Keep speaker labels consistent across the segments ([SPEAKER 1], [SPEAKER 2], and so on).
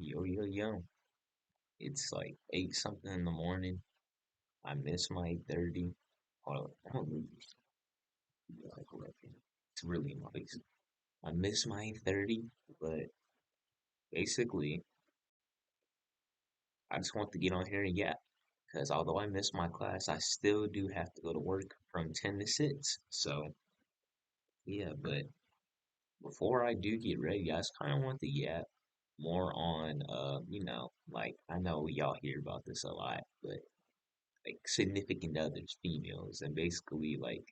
[SPEAKER 1] Yo, yo, yo. It's like 8 something in the morning. I miss my 8:30. Hold on. I'm gonna like 11. It's really noisy. I miss my 8:30, but basically, I just want to get on here and yap. Because although I miss my class, I still do have to go to work from 10 to 6. So, yeah, but before I do get ready, I just kind of want to yap more on, like, I know y'all hear about this a lot, but like significant others, females, and basically like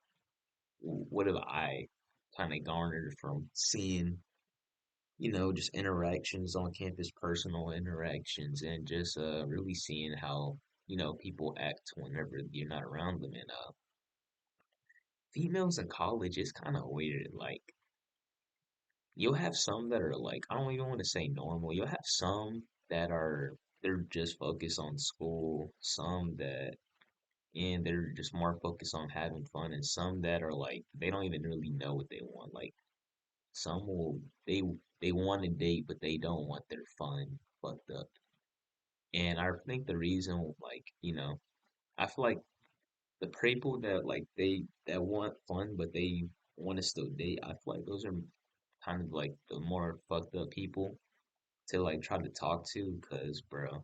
[SPEAKER 1] what have I kind of garnered from seeing, just interactions on campus, personal interactions, and just really seeing how, people act whenever you're not around them. And females in college is kind of weird. Like, you'll have some that are like, I don't even want to say normal. You'll have some that they're just focused on school, some that and they're just more focused on having fun, and some that are like they don't even really know what they want. Like some will they want to date, but they don't want their fun fucked up. And I think the reason, like, I feel like the people that like that want fun, but they want to still date, I feel like those are kind of like the more fucked up people to like try to talk to, cause bro,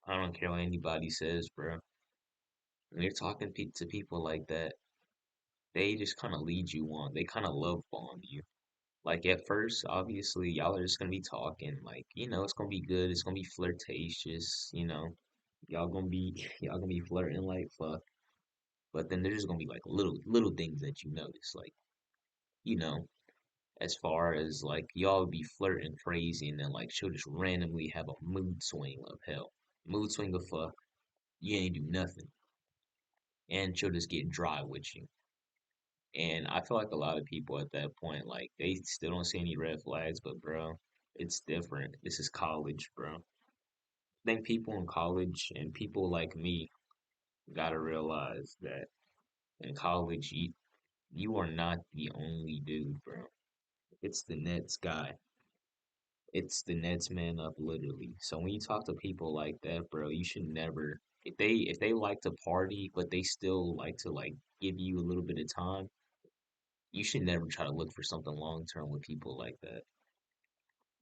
[SPEAKER 1] I don't care what anybody says, bro. When you're talking to people like that, they just kind of lead you on. They kind of love bomb you. Like at first, obviously, y'all are just gonna be talking, like, it's gonna be good, it's gonna be flirtatious, y'all gonna be y'all gonna be flirting like fuck. But then there's just gonna be like little things that you notice, like, you know, as far as like y'all be flirting crazy and then like she'll just randomly have a mood swing of hell. Mood swing of fuck, you ain't do nothing. And she'll just get dry with you. And I feel like a lot of people at that point, like, they still don't see any red flags, but bro, it's different. This is college, bro. I think people in college and people like me gotta realize that in college, you are not the only dude, bro. It's the Nets guy. It's the Nets man up, literally. So when you talk to people like that, bro, you should never, if they like to party, but they still like to like give you a little bit of time, you should never try to look for something long term with people like that.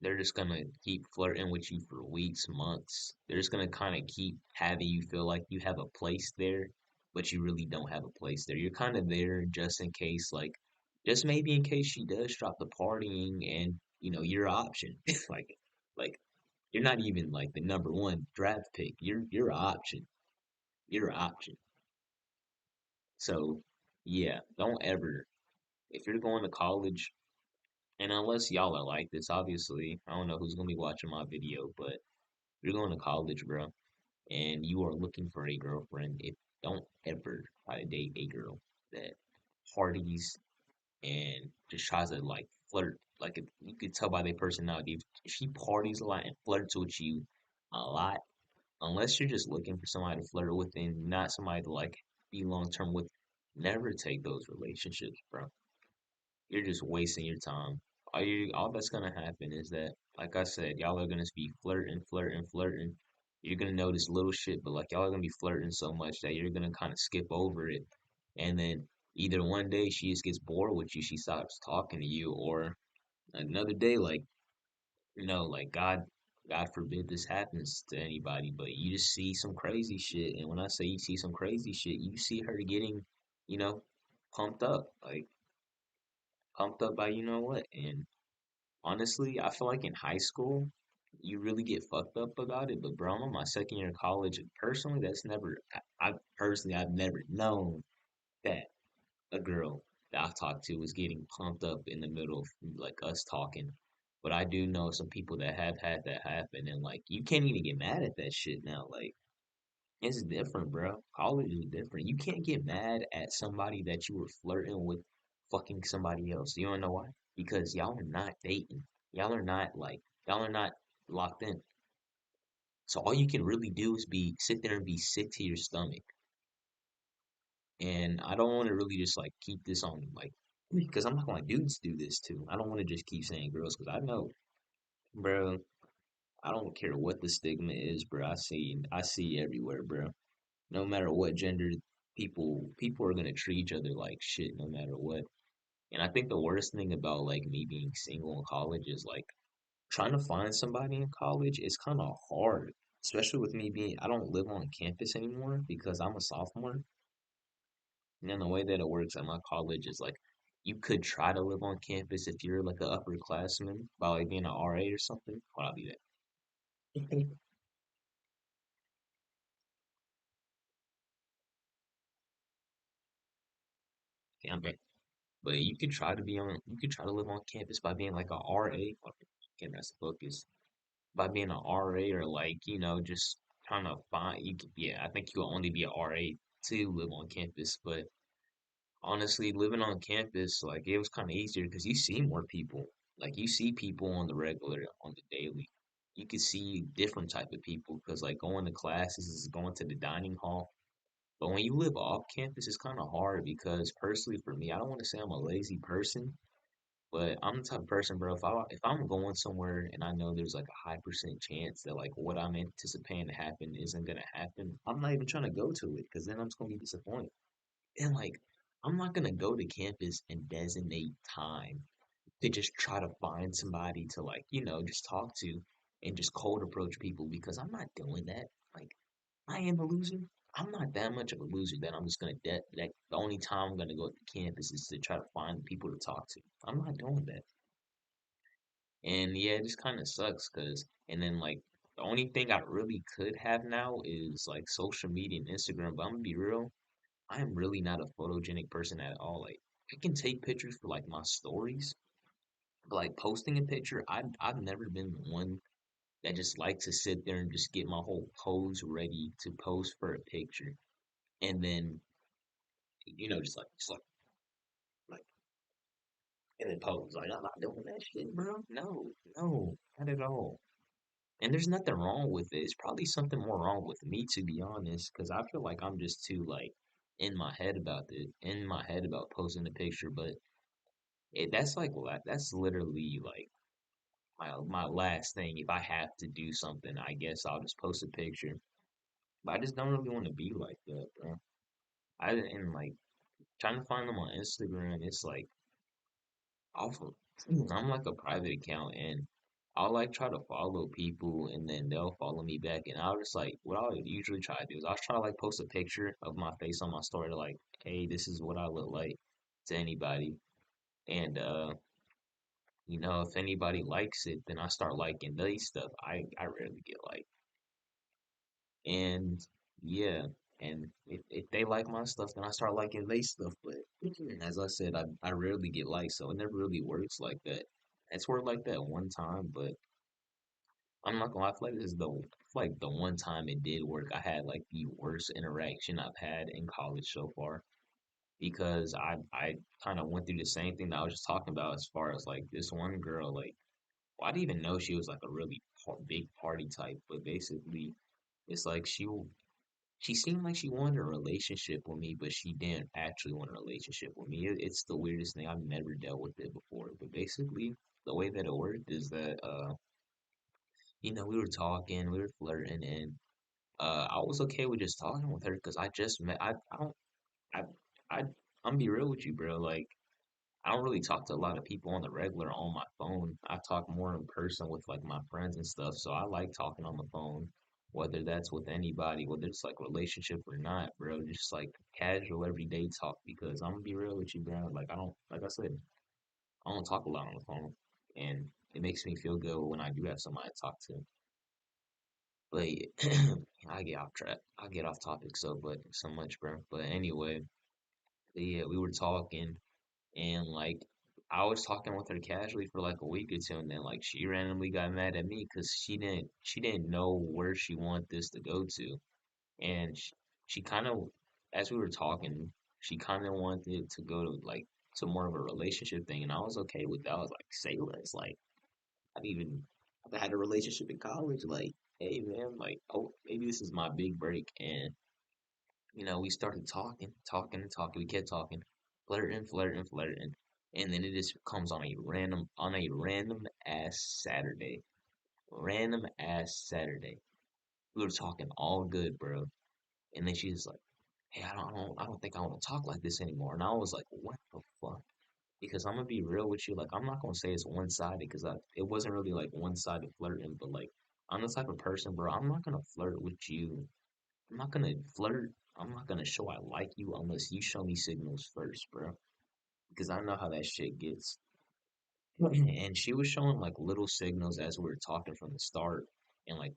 [SPEAKER 1] They're just gonna keep flirting with you for weeks, months. They're just gonna kind of keep having you feel like you have a place there, but you really don't have a place there. You're kind of there just in case, like, just maybe in case she does drop the partying and, you're an option. Like, like you're not even like the number one draft pick. You're an option. You're an option. So, yeah, don't ever, if you're going to college, and unless y'all are like this, obviously, I don't know who's gonna be watching my video, but you're going to college, bro, and you are looking for a girlfriend, if don't ever try to date a girl that parties and just tries to like flirt. Like if you could tell by their personality, if she parties a lot and flirts with you a lot, unless you're just looking for somebody to flirt with and not somebody to like be long term with, never take those relationships, bro. You're just wasting your time. All that's gonna happen is that, like I said, y'all are gonna be flirting, flirting, flirting. You're gonna notice little shit, but like y'all are gonna be flirting so much that you're gonna kind of skip over it, and then either one day she just gets bored with you, she stops talking to you, or another day, like, like God forbid this happens to anybody, but you just see some crazy shit, and when I say you see some crazy shit, you see her getting, you know, pumped up, like pumped up by you know what, and honestly, I feel like in high school, you really get fucked up about it. But bro, I'm on my second year of college, and personally, that's never. I've never known that a girl that I've talked to was getting pumped up in the middle of like us talking. But I do know some people that have had that happen, and like you can't even get mad at that shit now. Like it's different, bro. College is different. You can't get mad at somebody that you were flirting with fucking somebody else. You don't know why? Because y'all are not dating. Y'all are not locked in. So all you can really do is be sit there and be sick to your stomach. And I don't want to really just like keep this on like because I'm not gonna dudes do this too. I don't want to just keep saying girls because I know, bro. I don't care what the stigma is, bro. I see everywhere, bro. No matter what gender, people are gonna treat each other like shit no matter what. And I think the worst thing about like me being single in college is like trying to find somebody in college is kind of hard, especially with me being I don't live on campus anymore because I'm a sophomore. And then the way that it works at my college is like you could try to live on campus if you're like an upperclassman by like being an RA or something. Well, I'll be that. Yeah, but you could try to live on campus by being like a RA. Again, that's the focus. By being an RA or like, just trying to find you could yeah, I think you'll only be an RA to live on campus, but honestly, living on campus, like it was kind of easier because you see more people. Like you see people on the regular, on the daily. You could see different type of people because like going to classes is going to the dining hall. But when you live off campus, it's kind of hard because personally for me, I don't want to say I'm a lazy person, but I'm the type of person, bro. If I'm going somewhere and I know there's like a high percent chance that like what I'm anticipating to happen isn't gonna happen, I'm not even trying to go to it because then I'm just gonna be disappointed. And like, I'm not gonna go to campus and designate time to just try to find somebody to like, just talk to and just cold approach people because I'm not doing that. Like, I am a loser. I'm not that much of a loser that I'm just gonna that the only time I'm gonna go to campus is to try to find people to talk to. I'm not doing that. And yeah, it just kind of sucks because, and then like the only thing I really could have now is like social media and Instagram. But I'm gonna be real, I am really not a photogenic person at all. Like I can take pictures for like my stories, but like posting a picture, I've never been the one that just likes to sit there and just get my whole pose ready to post for a picture, and then just like and then pose. Like I'm not doing that shit, bro. No, no, not at all. And there's nothing wrong with it. It's probably something more wrong with me, to be honest, because I feel like I'm just too like in my head about posting a picture. But that's like that's literally like my last thing. If I have to do something, I guess I'll just post a picture. But I just don't really want to be like that, bro. And like trying to find them on Instagram, it's like awful. I'm like a private account and I'll like try to follow people and then they'll follow me back and I'll just like what I'll usually try to do is I'll try to like post a picture of my face on my story to like, hey, this is what I look like to anybody. And if anybody likes it, then I start liking they stuff. I rarely get like and yeah. And if they like my stuff, then I start liking they stuff. But as I said, I rarely get likes, so it never really works like that. It's worked like that one time, but I'm not gonna lie, I feel like this is the one time it did work. I had like the worst interaction I've had in college so far because I kind of went through the same thing that I was just talking about as far as like this one girl like well, I didn't even know she was like a really big party type, but basically it's like she seemed like she wanted a relationship with me, but she didn't actually want a relationship with me. It's the weirdest thing. I've never dealt with it before, but basically the way that it worked is that we were talking, we were flirting, and I was okay with just talking with her because I just met. I don't. I. I. I'm be real with you, bro. Like I don't really talk to a lot of people on the regular on my phone. I talk more in person with like my friends and stuff. So I like talking on the phone, whether that's with anybody, whether it's like relationship or not, bro. Just like casual everyday talk because I'm gonna be real with you, bro. Like I don't. Like I said, I don't talk a lot on the phone, and it makes me feel good when I do have somebody to talk to. But I get off track. I get off topic so much, bro. But anyway, yeah, we were talking and like I was talking with her casually for like a week or two, and then like she randomly got mad at me because she didn't know where she wanted this to go to, and she kind of as we were talking, she kind of wanted it to go to like to more of a relationship thing, and I was okay with that. I was like, say less, like I've had a relationship in college, like hey man, like oh maybe this is my big break, and we started talking, talking, and talking. We kept talking, flirting, flirting, flirting, and then it just comes on a random ass Saturday. Random ass Saturday. We were talking all good, bro. And then she's like, "Hey, I don't think I want to talk like this anymore." And I was like, "What the fuck?" Because I'm gonna be real with you, like I'm not gonna say it's one sided because it wasn't really like one sided flirting, but like I'm the type of person, bro. I'm not gonna flirt with you. I'm not gonna flirt. I'm not gonna show I like you unless you show me signals first, bro. Because I know how that shit gets. And she was showing like little signals as we were talking from the start, and like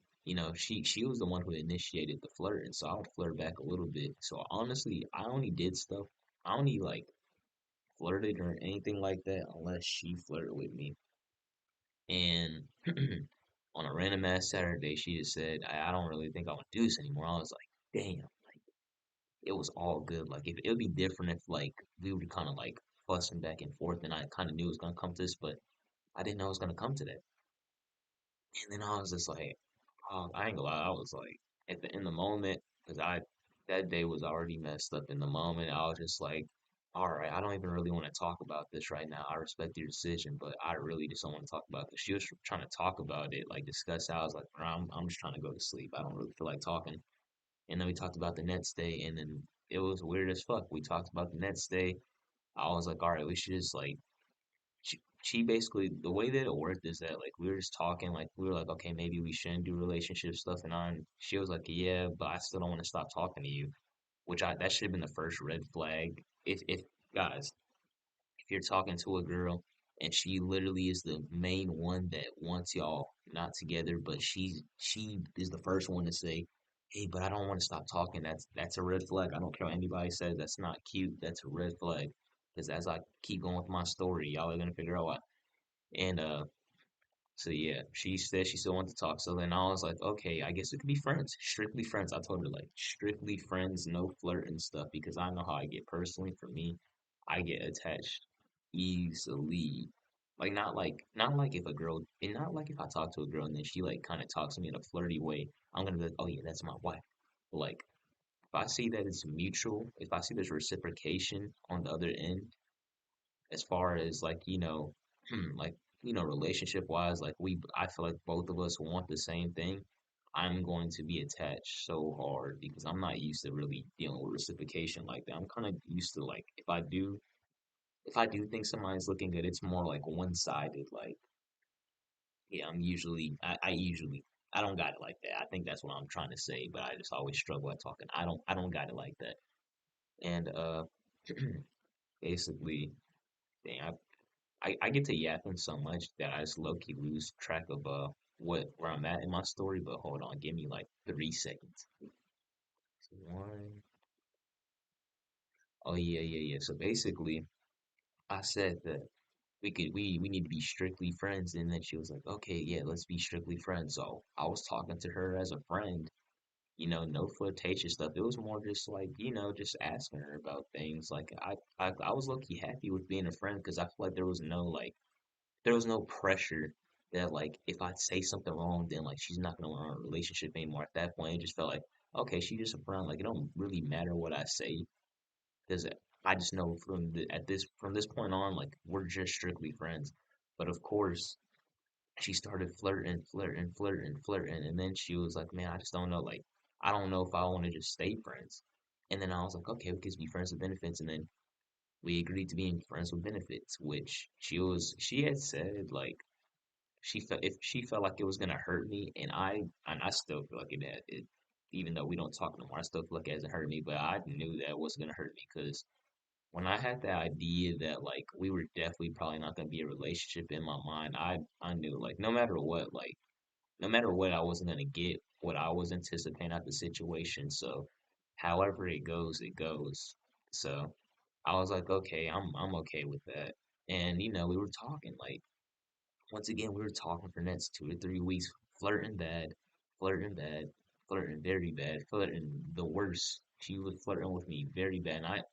[SPEAKER 1] she was the one who initiated the flirt, and so I would flirt back a little bit. So honestly, I only did stuff. I only like flirted or anything like that unless she flirted with me. And on a random ass Saturday, she just said, I don't really think I want to do this anymore. I was like, damn, like it was all good. Like if it would be different if like we were kind of like fussing back and forth and I kind of knew it was gonna come to this, but I didn't know it was gonna come to that. And then I was just like, oh, I ain't gonna lie, I was like in the moment, because I that day was already messed up in the moment. I was just like, all right, I don't even really want to talk about this right now. I respect your decision, but I really just don't want to talk about this. She was trying to talk about it, like discuss how I was like, "Bro, I'm just trying to go to sleep. I don't really feel like talking." And then we talked about the next day, and then it was weird as fuck. We talked about the next day. I was like, all right, we should just like she basically the way that it worked is that like we were just talking like we were like okay maybe we shouldn't do relationship stuff and on she was like yeah but I still don't want to stop talking to you which I that should have been the first red flag if guys if you're talking to a girl and she literally is the main one that wants y'all not together but she is the first one to say hey but I don't want to stop talking that's a red flag I don't care what anybody says that's not cute that's a red flag because as I keep going with my story y'all are gonna figure out why and so yeah, she said she still wanted to talk. So then I was like, okay, I guess we could be friends, strictly friends. I told her like strictly friends, no flirt and stuff, because I know how I get personally. For me, I get attached easily. Not like if a girl and not like if I talk to a girl and then she like kind of talks to me in a flirty way, I'm gonna be like, oh yeah, that's my wife. But like if I see that it's mutual, if I see there's reciprocation on the other end, as far as like like relationship wise like I feel like both of us want the same thing I'm going to be attached so hard because I'm not used to really dealing with reciprocation like that I'm kind of used to like if I do think somebody's looking good it's more like one-sided like yeah I usually I don't got it like that I think that's what I'm trying to say but I just always struggle at talking I don't got it like that and basically dang, I get to yapping so much that I just low key lose track of where I'm at in my story. But hold on, give me like 3 seconds. One. Oh yeah. So basically, I said that we need to be strictly friends, and then she was like, okay, yeah, let's be strictly friends. So I was talking to her as a friend, no flirtatious stuff. It was more just like, just asking her about things. Like I was low key happy with being a friend because I feel like there was no pressure that like if I say something wrong, then like she's not gonna want our relationship anymore. At that point, it just felt like okay, she's just a friend. Like it don't really matter what I say because I just know from this point on, like we're just strictly friends. But of course, she started flirting, and then she was like, "Man, I just don't know. Like, I don't know if I want to just stay friends." And then I was like, "Okay, we can be friends with benefits." And then we agreed to being friends with benefits, which she had said like she felt like it was gonna hurt me, and I still feel like it even though we don't talk no more, I still feel like it hasn't hurt me, but I knew that it wasn't gonna hurt me because when I had the idea that like we were definitely probably not gonna be a relationship in my mind, I knew like no matter what I wasn't gonna get what I was anticipating out the situation. So however it goes. So I was like, okay, I'm okay with that. And we were talking like once again, we were talking for the next 2 to 3 weeks, flirting bad, flirting very bad, flirting the worst. She was flirting with me very bad. And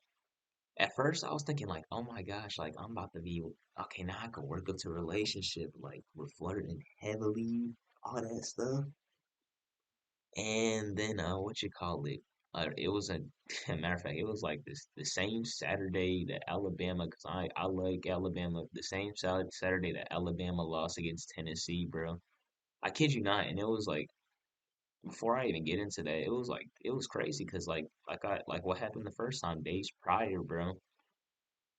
[SPEAKER 1] at first, I was thinking like, oh my gosh, like I'm about to be okay. Now I can work up to a relationship. Like we're flirting heavily, all that stuff. And then, what you call it? It was a matter of fact, it was like the same Saturday that Alabama, because I like Alabama. The same Saturday that Alabama lost against Tennessee, bro. I kid you not, and it was like before I even get into that, it was crazy because like what happened the first time, days prior, bro.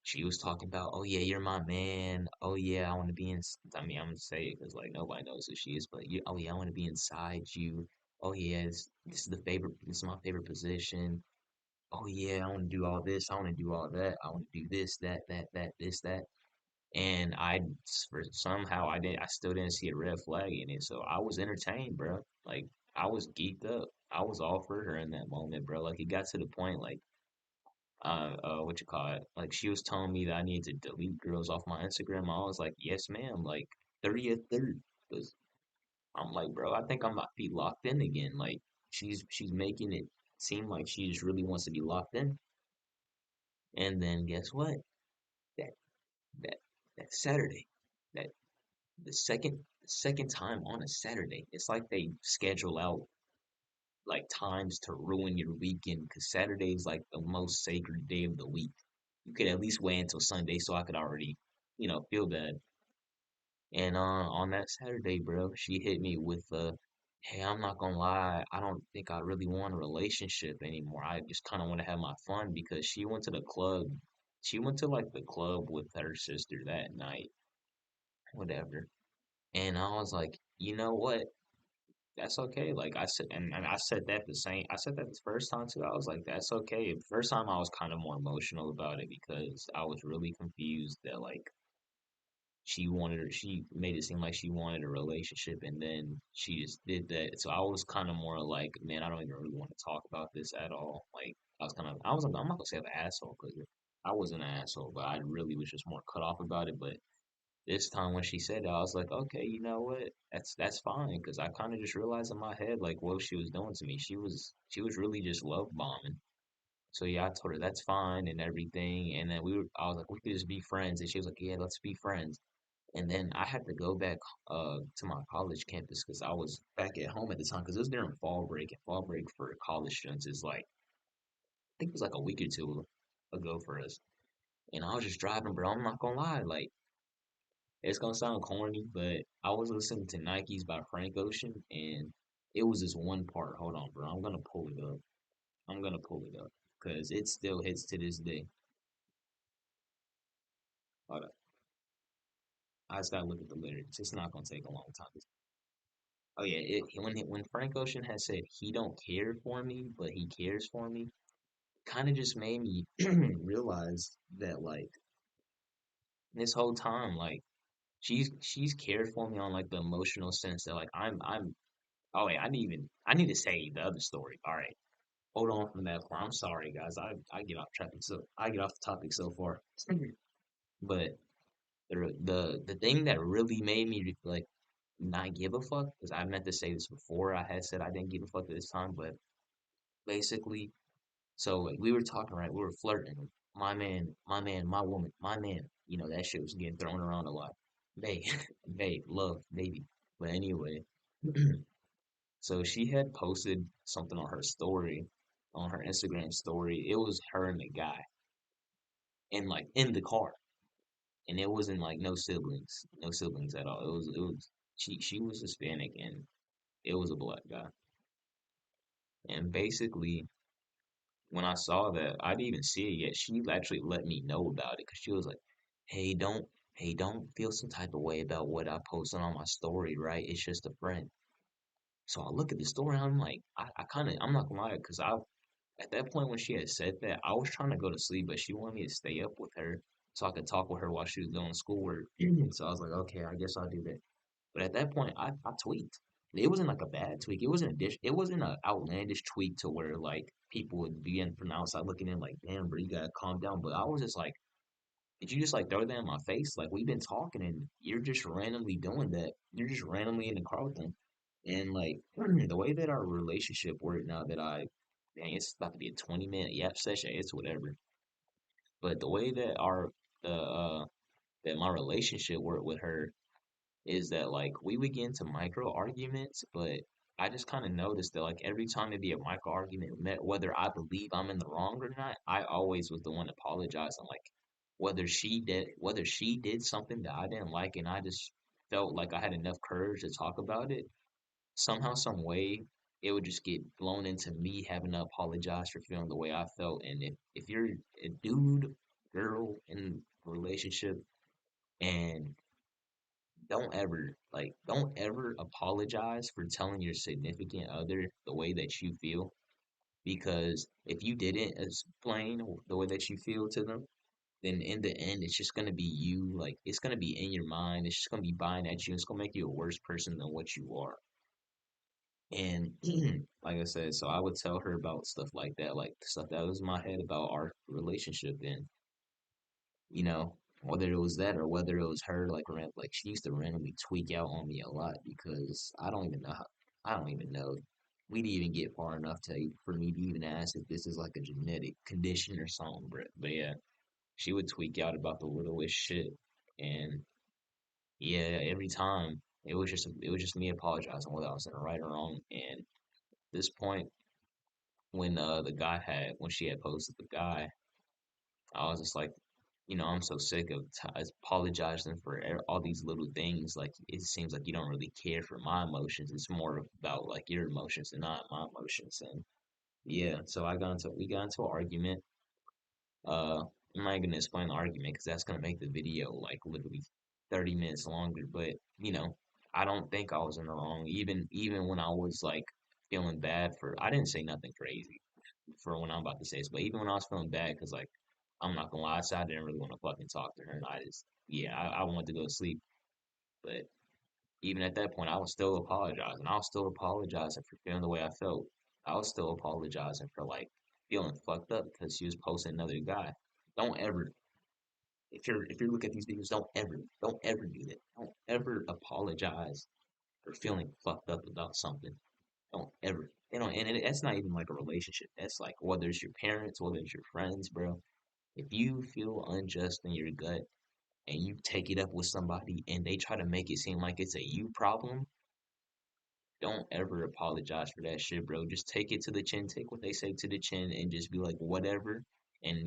[SPEAKER 1] She was talking about, oh yeah, you're my man. Oh yeah, I want to be in. I mean, I'm gonna say it because like nobody knows who she is, but you, oh yeah, I want to be inside you. Oh yeah, this is the favorite. This is my favorite position. Oh yeah, I want to do all this. I want to do all that. I want to do this, that, this, that. And for somehow I still didn't see a red flag in it. So I was entertained, bro. Like I was geeked up. I was all for her in that moment, bro. Like it got to the point, like, what you call it? Like she was telling me that I needed to delete girls off my Instagram. I was like, yes, ma'am. Like 30th third. Cause I'm like, bro, I think I'm about to be locked in again. Like she's making it seem like she just really wants to be locked in. And then guess what? That that that Saturday, that the second time on a Saturday, it's like they schedule out like times to ruin your weekend because Saturday is like the most sacred day of the week. You could at least wait until Sunday so I could already, feel bad. And on that Saturday, bro, she hit me with hey, I'm not gonna lie, I don't think I really want a relationship anymore. I just kind of want to have my fun because she went to the club. She went to like the club with her sister that night, whatever. And I was like, you know what? That's okay. Like I said, and I said that I said that the first time too. I was like, that's okay. The first time I was kind of more emotional about it because I was really confused that like she made it seem like she wanted a relationship and then she just did that. So I was kind of more like, man, I don't even really want to talk about this at all. Like I was, I'm not gonna say I'm an asshole because I wasn't an asshole, but I really was just more cut off about it. But this time when she said that, I was like, okay, you know what? That's fine because I kind of just realized in my head like what she was doing to me. She was really just love bombing. So yeah, I told her that's fine and everything. And then I was like, we could just be friends. And she was like, yeah, let's be friends. And then I had to go back to my college campus because I was back at home at the time because it was during fall break. And fall break for college students is like I think it was like a week or two ago for us. And I was just driving, bro. I'm not gonna lie, like it's gonna sound corny, but I was listening to Nikes by Frank Ocean, and it was this one part. Hold on, bro. I'm gonna pull it up. I'm gonna pull it up because it still hits to this day. Hold up. I just gotta look at the lyrics. It's not gonna take a long time. Oh yeah, when Frank Ocean has said he don't care for me, but he cares for me, kind of just made me realize that like this whole time, like she's cared for me on like the emotional sense that like I'm. Oh wait, I need to say the other story. All right, hold on from that part. I'm sorry, guys. I get off traffic, so I get off the topic so far. But the thing that really made me like not give a fuck, because I meant to say this before. I had said I didn't give a fuck at this time, but basically, so like, we were talking, right? We were flirting. My man, my woman, my man. You know, that shit was getting thrown around a lot. Babe, babe, love, baby. But anyway, so she had posted something on her story, on her Instagram story. It was her and the guy, and like in the car, and it wasn't like no siblings at all. It was she was Hispanic and it was a black guy. And basically, when I saw that, I didn't even see it yet. She actually let me know about it because she was like, "Hey, don't feel some type of way about what I posted on my story, right? It's just a friend." So I look at the story, and I'm like, I'm not gonna lie, because I at that point when she had said that, I was trying to go to sleep, but she wanted me to stay up with her so I could talk with her while she was doing schoolwork. So I was like, okay, I guess I'll do that. But at that point, I tweaked. It wasn't like a bad tweak. It wasn't an outlandish tweak to where like people would be in from outside looking in like, damn, bro, you gotta calm down. But I was just like, did you just like throw that in my face? Like we've been talking and you're just randomly doing that. You're just randomly in the car with them. And like the way that our relationship worked now that dang, it's about to be a 20-minute Yap session. It's whatever. But the way that that my relationship worked with her is that like we would get into micro arguments, but I just kind of noticed that like every time it'd be a micro argument, whether I believe I'm in the wrong or not, I always was the one apologizing. Like whether she did something that I didn't like, and I just felt like I had enough courage to talk about it, somehow, some way, it would just get blown into me having to apologize for feeling the way I felt. And if you're a dude, girl in a relationship and don't ever apologize for telling your significant other the way that you feel, because if you didn't explain the way that you feel to them, then in the end it's just gonna be you, like it's gonna be in your mind, it's just gonna be buying at you, it's gonna make you a worse person than what you are. And like I said, so I would tell her about stuff like that, like stuff that was in my head about our relationship. And whether it was that or whether it was her, like she used to randomly tweak out on me a lot because I don't even know we didn't even get far enough for me to even ask if this is like a genetic condition or something. But yeah, she would tweak out about the littlest shit. And yeah, every time it was just me apologizing whether I was in the right or wrong. And at this point, when when she had posted the guy, I was just like, I'm so sick of apologizing for all these little things. Like it seems like you don't really care for my emotions. It's more about like your emotions and not my emotions. And yeah, so we got into an argument. I'm not gonna explain the argument because that's gonna make the video like literally 30 minutes longer. But I don't think I was in the wrong. Even when I was like feeling bad for, I didn't say nothing crazy for when I'm about to say this, but even when I was feeling bad, because like I'm not gonna lie, I said I didn't really want to fucking talk to her, and I wanted to go to sleep. But even at that point, I was still apologizing. I was still apologizing for feeling the way I felt. I was still apologizing for like feeling fucked up because she was posting another guy. Don't ever, if you look at these videos, don't ever do that. Don't ever apologize for feeling fucked up about something. Don't ever. That's not even like a relationship. That's like whether it's your parents, whether it's your friends, bro. If you feel unjust in your gut and you take it up with somebody and they try to make it seem like it's a you problem, don't ever apologize for that shit, bro. Just take it to the chin, take what they say to the chin, and just be like, whatever. And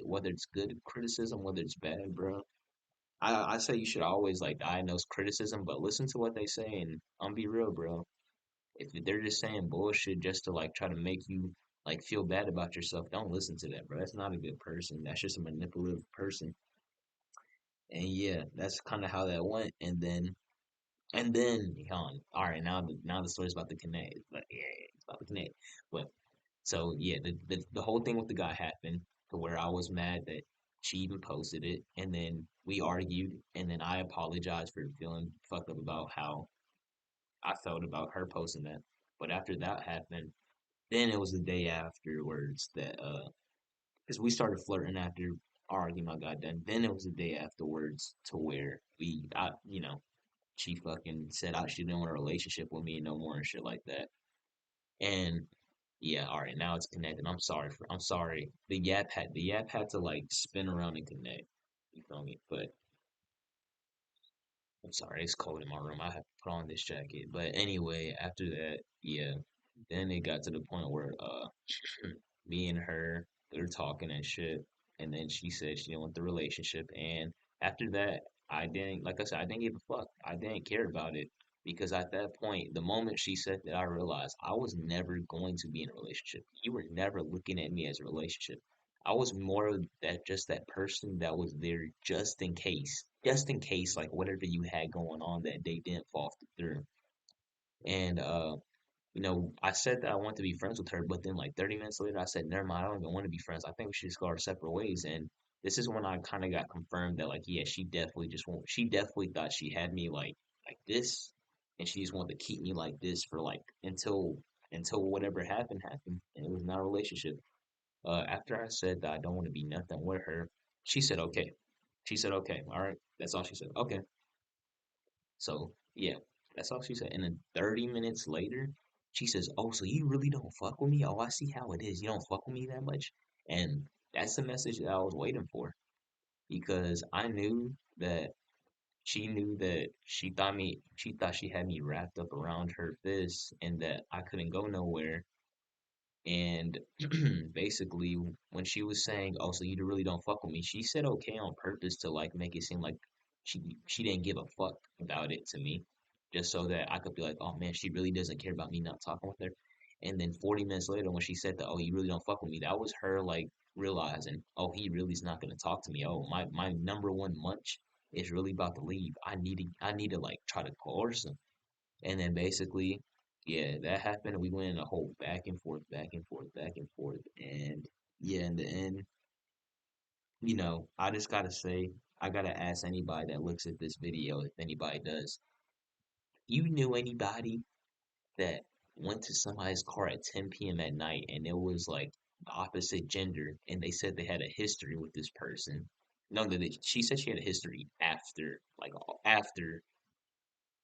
[SPEAKER 1] whether it's good criticism, whether it's bad, bro. I say you should always like diagnose criticism, but listen to what they say and be real, bro. If they're just saying bullshit just to like try to make you like feel bad about yourself, don't listen to that, bro. That's not a good person. That's just a manipulative person. And yeah, that's kind of how that went. And then, all right, now the story's about to connect. But yeah, it's about to connect. But so yeah, the whole thing with the guy happened to where I was mad that she even posted it, and then we argued, and then I apologized for feeling fucked up about how I felt about her posting that. But after that happened, then it was the day afterwards that because we started flirting after our argument got done. Then it was the day afterwards to where she fucking said she didn't want a relationship with me no more and shit like that. And yeah, all right, now it's connected. I'm sorry. The yap had to like spin around and connect. You feel me? But I'm sorry, it's cold in my room. I have to put on this jacket. But anyway, after that, yeah, then it got to the point where me and her, we were talking and shit, and then she said she didn't want the relationship. And after that, I didn't, like I said, I didn't give a fuck. I didn't care about it because at that point, the moment she said that, I realized I was never going to be in a relationship. You were never looking at me as a relationship. I was more of that, just that person that was there just in case, like whatever you had going on that day didn't fall through. And I said that I want to be friends with her, but then like 30 minutes later, I said, never mind, I don't even want to be friends. I think we should just go our separate ways. And this is when I kind of got confirmed that like, yeah, she definitely thought she had me like this, and she just wanted to keep me like this for like until whatever happened, and it was not a relationship. After I said that I don't want to be nothing with her, she said okay. She said okay, all right. That's all she said. Okay. So yeah, that's all she said. And then 30 minutes later, she says, "Oh, so you really don't fuck with me? Oh, I see how it is. You don't fuck with me that much." And that's the message that I was waiting for because I knew that she thought she had me wrapped up around her fist and that I couldn't go nowhere. And basically, when she was saying, "Oh, so you really don't fuck with me," she said okay on purpose to like make it seem like she didn't give a fuck about it to me, just so that I could be like, oh man, she really doesn't care about me not talking with her. And then 40 minutes later, when she said that, oh, you really don't fuck with me, that was her like realizing, oh, he really is not gonna talk to me. Oh, my number one munch is really about to leave. I need to like try to coerce him. And then basically, yeah, that happened. We went in a whole back and forth, back and forth, back and forth. And yeah, in the end, I just gotta say, I gotta ask anybody that looks at this video, if anybody does, you knew anybody that went to somebody's car at 10 p.m. at night and it was like the opposite gender and they said they had a history with this person. No, she said she had a history after, like after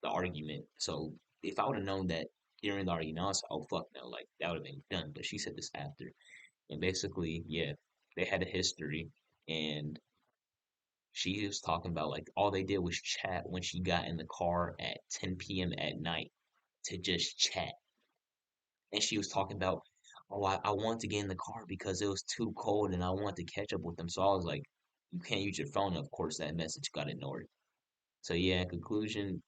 [SPEAKER 1] the argument. So if I would have known that during the argument, I was like, oh fuck no, like that would have been done. But she said this after. And basically, yeah, they had a history and she was talking about like all they did was chat when she got in the car at 10 p.m. at night to just chat. And she was talking about, oh, I wanted to get in the car because it was too cold and I wanted to catch up with them. So I was like, you can't use your phone. Of course, that message got ignored. So yeah, in conclusion,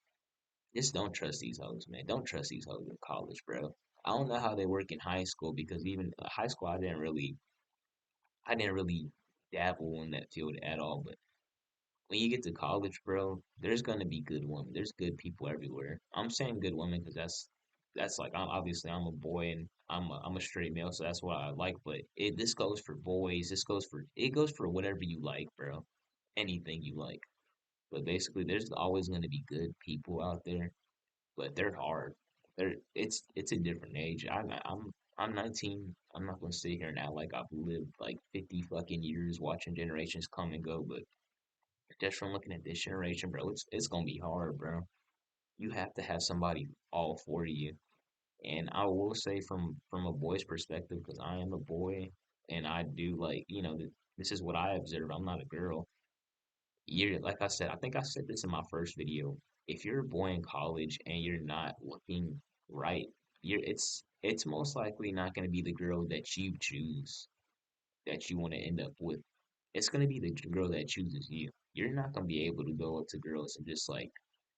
[SPEAKER 1] just don't trust these hoes, man. Don't trust these hoes in college, bro. I don't know how they work in high school because even high school, I didn't really dabble in that field at all. But when you get to college, bro, there's gonna be good women. There's good people everywhere. I'm saying good women because that's like obviously I'm a boy and I'm a straight male, so that's what I like. But this goes for boys. It goes for whatever you like, bro. Anything you like. But basically, there's always gonna be good people out there, but they're hard. It's a different age. I'm 19. I'm not gonna sit here and act like I've lived like 50 fucking years watching generations come and go, but just from looking at this generation, bro, it's gonna be hard, bro. You have to have somebody all for you. And I will say from a boy's perspective, because I am a boy, and I do like this is what I observe. I'm not a girl. You're like I said, I think I said this in my first video. If you're a boy in college and you're not looking right, it's most likely not going to be the girl that you choose that you want to end up with. It's going to be the girl that chooses you. You're not going to be able to go up to girls and just like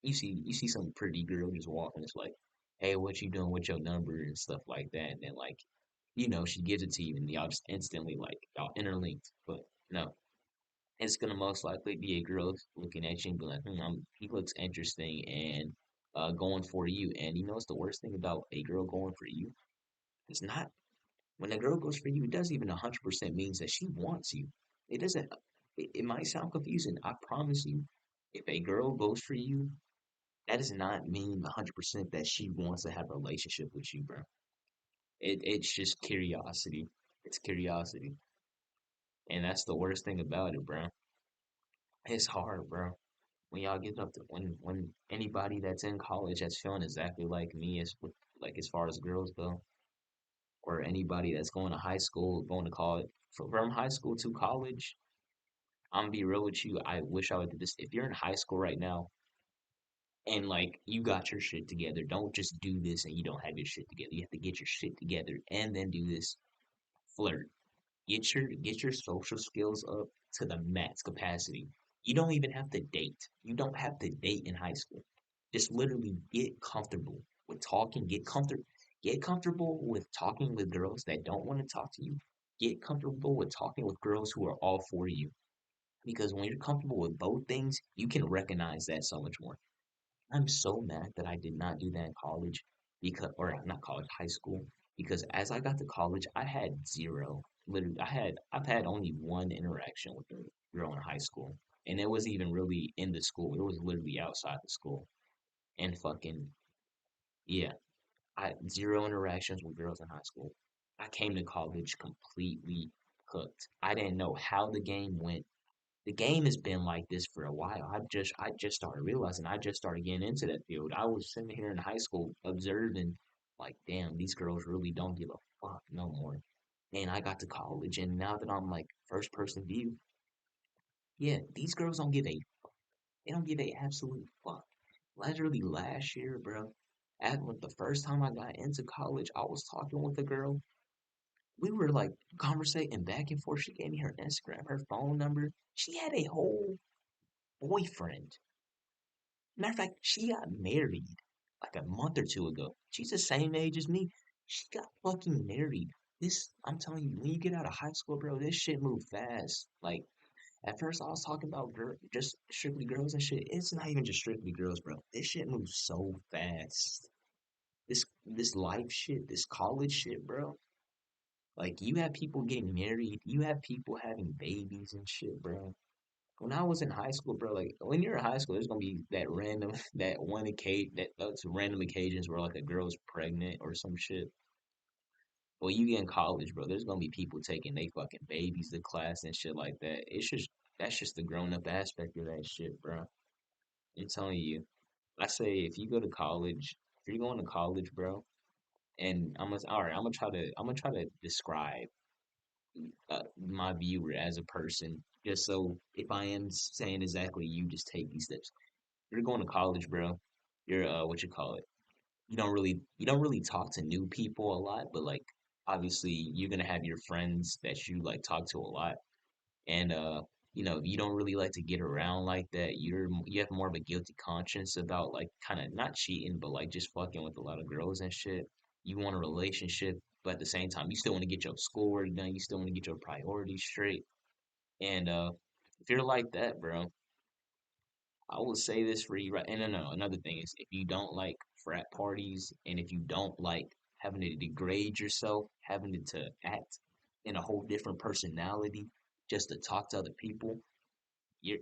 [SPEAKER 1] you see some pretty girl just walking. It's like, hey, what you doing? What's your number and stuff like that. And then like she gives it to you and y'all just instantly like y'all interlinked. But no, it's gonna most likely be a girl looking at you and be like, he looks interesting and going for you. And you know what's the worst thing about a girl going for you? It's not when a girl goes for you, it doesn't even 100% means that she wants you. It doesn't. It might sound confusing. I promise you, if a girl goes for you, that does not mean 100% that she wants to have a relationship with you, bro. It's just curiosity. It's curiosity, and that's the worst thing about it, bro. It's hard, bro. When y'all get up to when anybody that's in college that's feeling exactly like me as with like as far as girls go, or anybody that's going to high school, going to college, from high school to college, I'm gonna be real with you. I wish I would do this. If you're in high school right now and like you got your shit together, don't just do this and you don't have your shit together. You have to get your shit together and then do this. Flirt. Get your social skills up to the max capacity. You don't even have to date. You don't have to date in high school. Just literally get comfortable with talking. Get comfortable with talking with girls that don't want to talk to you. Get comfortable with talking with girls who are all for you. Because when you're comfortable with both things, you can recognize that so much more. I'm so mad that I did not do that in college because, or not college, high school, because as I got to college, I had zero. Literally, I've had only one interaction with a girl in high school, and it wasn't even really in the school. It was literally outside the school, and fucking yeah, I zero interactions with girls in high school. I came to college completely hooked. I didn't know how the game went. The game has been like this for a while. I just started realizing I just started getting into that field. I was sitting here in high school observing like damn, these girls really don't give a fuck no more. And I got to college and now that I'm like first person view, yeah, these girls don't give a they don't give a absolute fuck. Literally last year, bro, at like the first time I got into college, I was talking with a girl. We were like conversating back and forth. She gave me her Instagram, her phone number. She had a whole boyfriend. Matter of fact, she got married like a month or two ago. She's the same age as me. She got fucking married. This, I'm telling you, when you get out of high school, bro, this shit move fast. Like, at first I was talking about just strictly girls and shit. It's not even just strictly girls, bro. This shit moves so fast. This life shit, this college shit, bro. Like, you have people getting married, you have people having babies and shit, bro. When I was in high school, bro, like when you're in high school, there's gonna be that random, that one occasion, that those random occasions where like a girl's pregnant or some shit. Well, you get in college, bro, there's gonna be people taking they fucking babies to class and shit like that. It's just that's just the grown up aspect of that shit, bro. I'm telling you. I say if you go to college, if you're going to college, bro, and all right, I'm gonna try to describe my viewer as a person, just so if I am saying exactly, you just take these steps. You're going to college, bro. You're what you call it. You don't really talk to new people a lot, but like obviously you're gonna have your friends that you like talk to a lot, and you don't really like to get around like that. You have more of a guilty conscience about like kind of not cheating, but like just fucking with a lot of girls and shit. You want a relationship, but at the same time, you still want to get your schoolwork done. You still want to get your priorities straight. And if you're like that, bro, I will say this for you, right? And no, another thing is if you don't like frat parties and if you don't like having to degrade yourself, having to act in a whole different personality just to talk to other people, your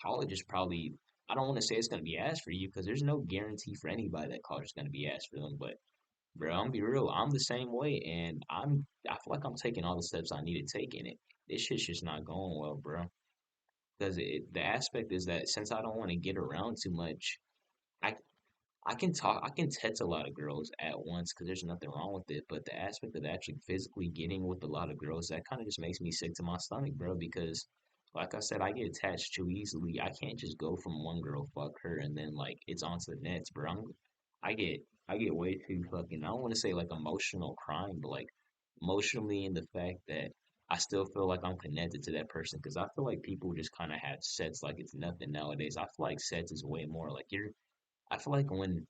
[SPEAKER 1] college is probably, I don't want to say it's going to be asked for you because there's no guarantee for anybody that college is going to be asked for them. But bro, I'm be real, I'm the same way, and I feel like I'm taking all the steps I need to take in it. This shit's just not going well, bro. Because the aspect is that since I don't want to get around too much, I I can text a lot of girls at once because there's nothing wrong with it. But the aspect of actually physically getting with a lot of girls, that kind of just makes me sick to my stomach, bro. Because, like I said, I get attached too easily. I can't just go from one girl, fuck her, and then like it's on to the next, bro. I get way too fucking. I don't want to say like emotional crying, but like emotionally in the fact that I still feel like I'm connected to that person because I feel like people just kind of have sets like it's nothing nowadays. I feel like sets is way more like you're I feel like when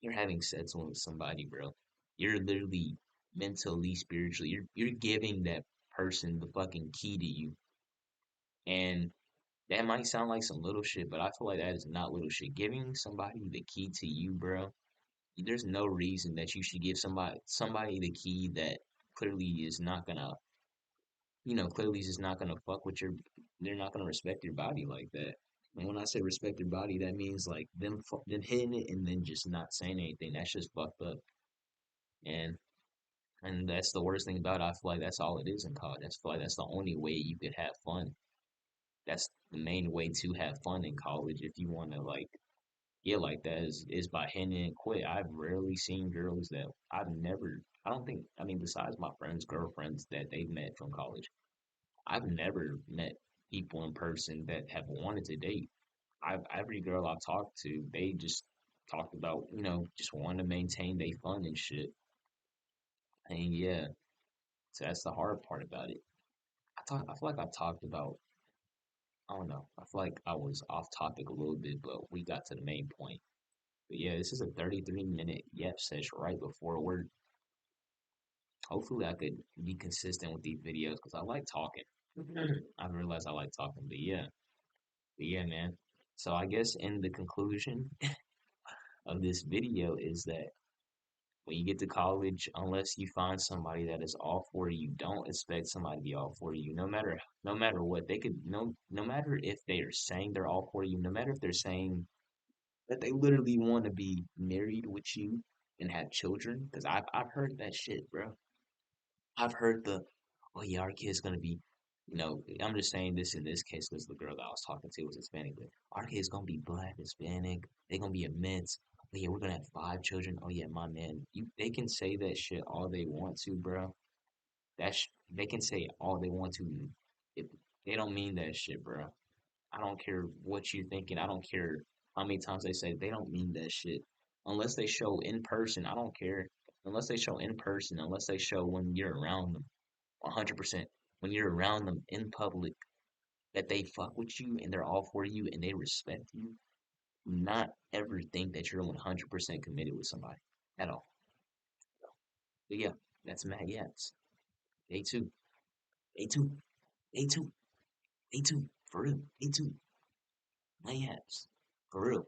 [SPEAKER 1] you're having sex with somebody, bro, you're literally mentally, spiritually, you're giving that person the fucking key to you. And that might sound like some little shit, but I feel like that is not little shit. Giving somebody the key to you, bro, there's no reason that you should give somebody the key that clearly is not gonna, clearly is just not gonna fuck with your, they're not gonna respect your body like that. And when I say respect your body, that means like them hitting it and then just not saying anything. That's just fucked up. And and that's the worst thing about it. I feel like that's all it is in college. I feel like that's the only way you could have fun. That's the main way to have fun in college if you want to like yeah like that is by hitting it and quit. I've rarely seen girls that I don't think I mean besides my friends' girlfriends that they've met from college. I've never met people in person that have wanted to date. Every girl I've talked to, they just talked about, just wanting to maintain their fun and shit. And yeah, so that's the hard part about it. I feel like I talked about, I don't know. I feel like I was off topic a little bit, but we got to the main point. But yeah, this is a 33-minute Yap Sesh right before work. Hopefully I could be consistent with these videos because I like talking. I realize I like talking, but yeah, man. So I guess in the conclusion of this video is that when you get to college, unless you find somebody that is all for you, don't expect somebody to be all for you. No matter what, they could no matter if they are saying they're all for you, no matter if they're saying that they literally want to be married with you and have children. Because I've heard that shit, bro. I've heard oh yeah, our kid's gonna be, I'm just saying this in this case because the girl that I was talking to was Hispanic, but our kid's gonna be black, Hispanic. They're gonna be a mix. Oh yeah, we're gonna have 5 children. Oh yeah, my man, they can say that shit all they want to, bro. They can say all they want to. If they don't mean that shit, bro. I don't care what you're thinking. I don't care how many times they say they don't mean that shit. Unless they show in person, I don't care. Unless they show in person, unless they show when you're around them, 100%. When you're around them in public, that they fuck with you and they're all for you and they respect you. not ever think that you're 100% committed with somebody at all. But yeah, that's Matt Yaps. Day two, day two, day two, day two. For real, day two. Matt Yaps. For real.